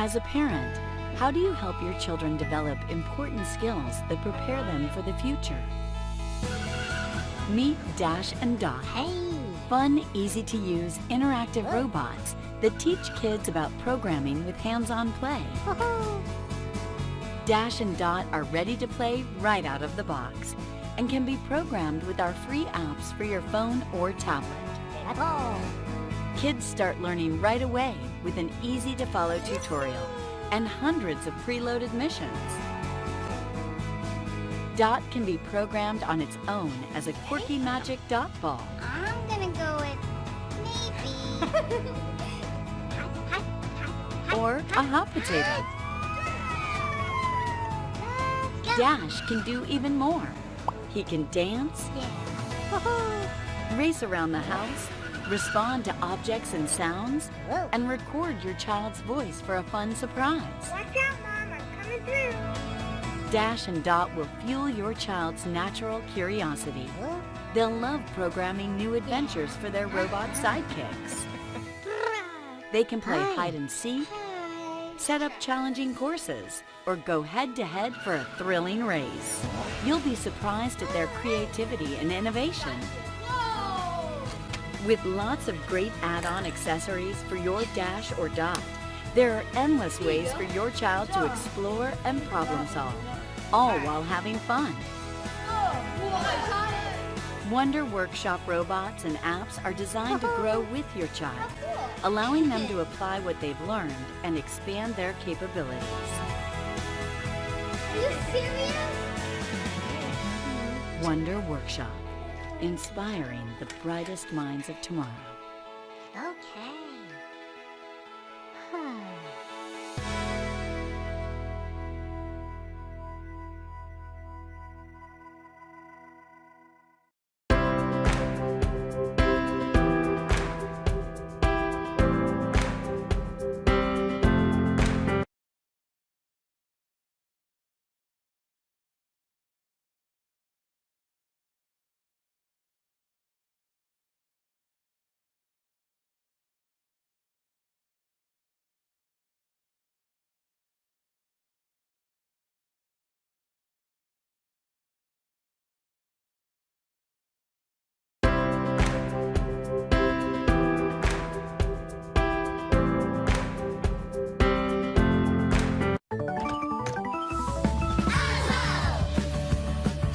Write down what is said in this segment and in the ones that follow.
As a parent, how do you help your children develop important skills that prepare them for the future? Meet Dash and Dot. Fun, easy-to-use, interactive robots that teach kids about programming with hands-on play. Dash and Dot are ready to play right out of the box and can be programmed with our free apps for your phone or tablet. Kids start learning right away with an easy-to-follow tutorial and hundreds of preloaded missions. Dot can be programmed on its own as a quirky magic dot ball. I'm gonna go with maybe. Or a hot potato. Dash can do even more. He can dance, race around the house, respond to objects and sounds, and record your child's voice for a fun surprise. Watch out, Mom, I'm coming through. Dash and Dot will fuel your child's natural curiosity. They'll love programming new adventures for their robot sidekicks. They can play hide and seek, set up challenging courses, or go head-to-head for a thrilling race. You'll be surprised at their creativity and innovation. With lots of great add-on accessories for your Dash or Dot, there are endless ways for your child to explore and problem solve, all while having fun. Wonder Workshop robots and apps are designed to grow with your child, allowing them to apply what they've learned and expand their capabilities. Are you serious? Wonder Workshop, inspiring the brightest minds of tomorrow. Okay.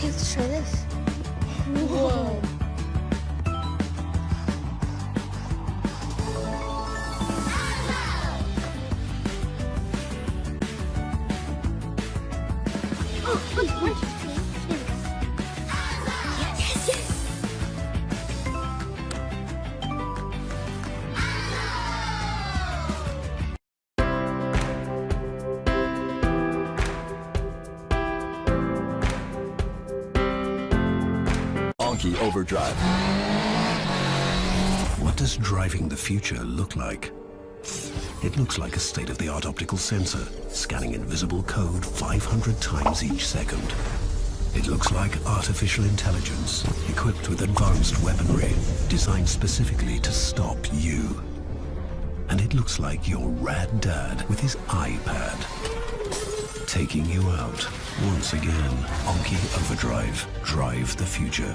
Let's try this. Whoa. Anki Overdrive. What does driving the future look like? It looks like a state-of-the-art optical sensor, scanning invisible code 500 times each second. It looks like artificial intelligence, equipped with advanced weaponry, designed specifically to stop you. And it looks like your rad dad with his iPad, taking you out once again. Anki Overdrive. Drive the future.